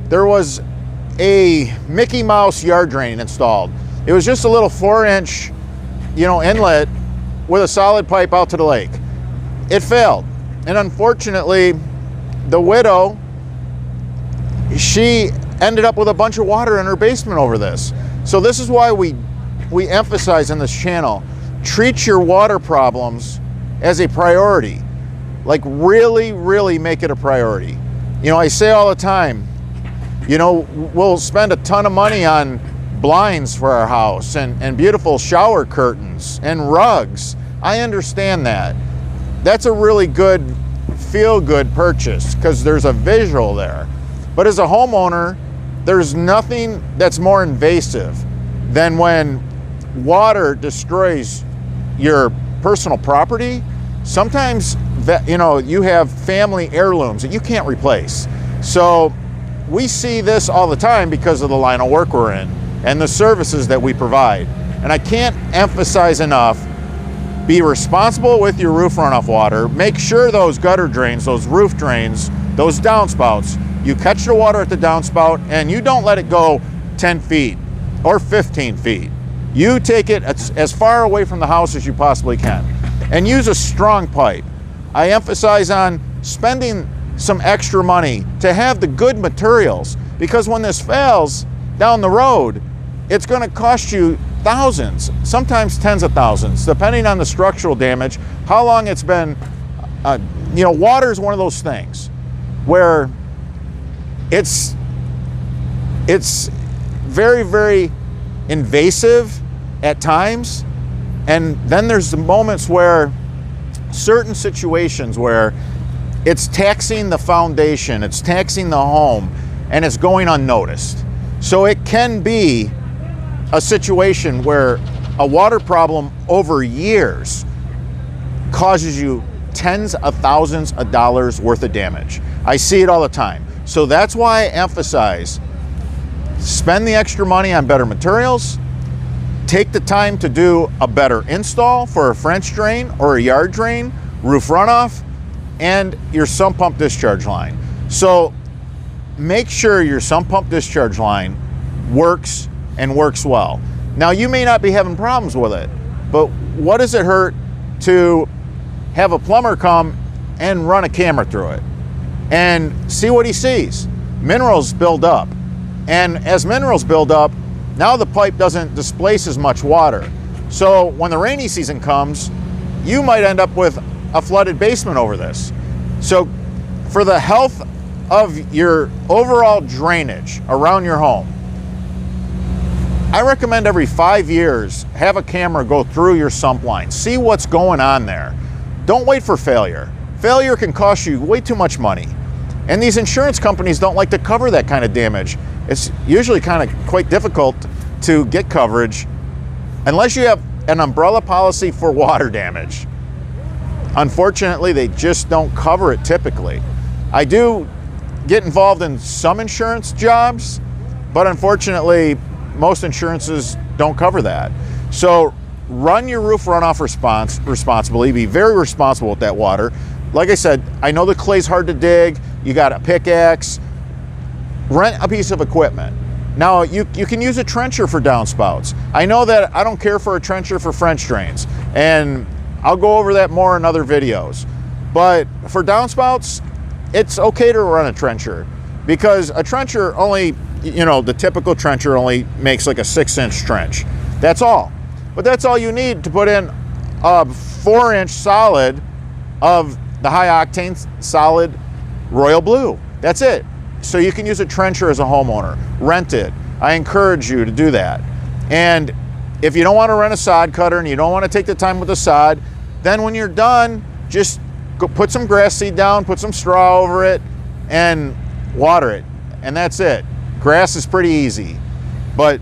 there was a Mickey Mouse yard drain installed. It was just a little 4-inch, inlet with a solid pipe out to the lake. It failed. And unfortunately, the widow, she ended up with a bunch of water in her basement over this. So this is why we emphasize in this channel, treat your water problems as a priority. Like really, really make it a priority. I say all the time, we'll spend a ton of money on blinds for our house and beautiful shower curtains and rugs. I understand that. That's a really good, feel-good purchase because there's a visual there. But as a homeowner, there's nothing that's more invasive than when water destroys your personal property. Sometimes, you have family heirlooms that you can't replace. So we see this all the time because of the line of work we're in and the services that we provide. And I can't emphasize enough, be responsible with your roof runoff water. Make sure those gutter drains, those roof drains, those downspouts, you catch the water at the downspout and you don't let it go 10 feet or 15 feet. You take it as far away from the house as you possibly can and use a strong pipe. I emphasize on spending some extra money to have the good materials, because when this fails down the road, it's going to cost you thousands, sometimes tens of thousands, depending on the structural damage, how long it's been. Water is one of those things where it's very, very invasive at times. And then there's the moments where certain situations where it's taxing the foundation, it's taxing the home, and it's going unnoticed. So it can be a situation where a water problem over years causes you tens of thousands of dollars worth of damage. I see it all the time. So that's why I emphasize, spend the extra money on better materials, take the time to do a better install for a French drain or a yard drain, roof runoff, and your sump pump discharge line. So make sure your sump pump discharge line works and works well. Now, you may not be having problems with it, but what does it hurt to have a plumber come and run a camera through it and see what he sees? Minerals build up. And as minerals build up, now the pipe doesn't displace as much water. So when the rainy season comes, you might end up with a flooded basement over this. So for the health of your overall drainage around your home, I recommend every 5 years, have a camera go through your sump line, see what's going on there. Don't wait for failure. Failure can cost you way too much money. And these insurance companies don't like to cover that kind of damage. It's usually kind of quite difficult to get coverage unless you have an umbrella policy for water damage. Unfortunately, they just don't cover it typically. I do get involved in some insurance jobs, but unfortunately, most insurances don't cover that. So run your roof runoff responsibly. Be very responsible with that water. Like I said, I know the clay's hard to dig. You got a pickaxe. Rent a piece of equipment. Now, you can use a trencher for downspouts. I know that I don't care for a trencher for French drains, and I'll go over that more in other videos. But for downspouts, it's okay to run a trencher, because a trencher only, the typical trencher only makes like a 6-inch trench. That's all. But that's all you need to put in a 4-inch solid of the high octane solid royal blue. That's it. So you can use a trencher as a homeowner. Rent it. I encourage you to do that. And if you don't want to rent a sod cutter and you don't want to take the time with the sod, then when you're done, just go put some grass seed down, put some straw over it, and water it. And that's it. Grass is pretty easy. But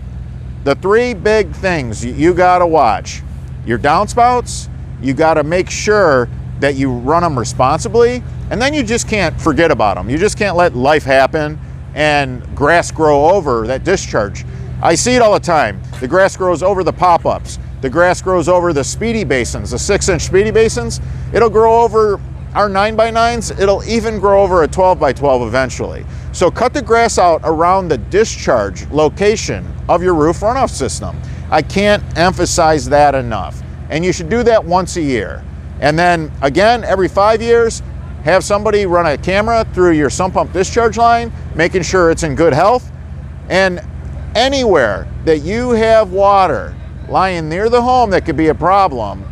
the 3 big things you got to watch: your downspouts, you got to make sure that you run them responsibly, and then you just can't forget about them. You just can't let life happen and grass grow over that discharge. I see it all the time. The grass grows over the pop-ups. The grass grows over the speedy basins, the 6-inch speedy basins. It'll grow over our 9x9s. It'll even grow over a 12x12 eventually. So cut the grass out around the discharge location of your roof runoff system. I can't emphasize that enough. And you should do that once a year. And then again, every 5 years, have somebody run a camera through your sump pump discharge line, making sure it's in good health. And anywhere that you have water lying near the home that could be a problem,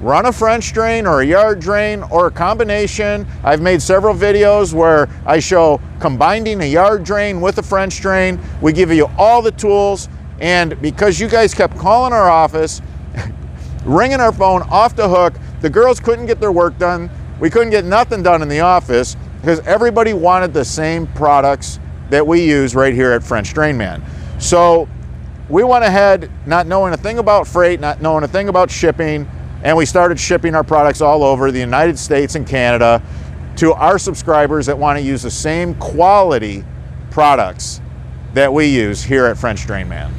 run a French drain or a yard drain or a combination. I've made several videos where I show combining a yard drain with a French drain. We give you all the tools, and because you guys kept calling our office, ringing our phone off the hook, the girls couldn't get their work done. We couldn't get nothing done in the office because everybody wanted the same products that we use right here at French Drain Man. So we went ahead, not knowing a thing about freight, not knowing a thing about shipping, and we started shipping our products all over the United States and Canada to our subscribers that want to use the same quality products that we use here at French Drain Man.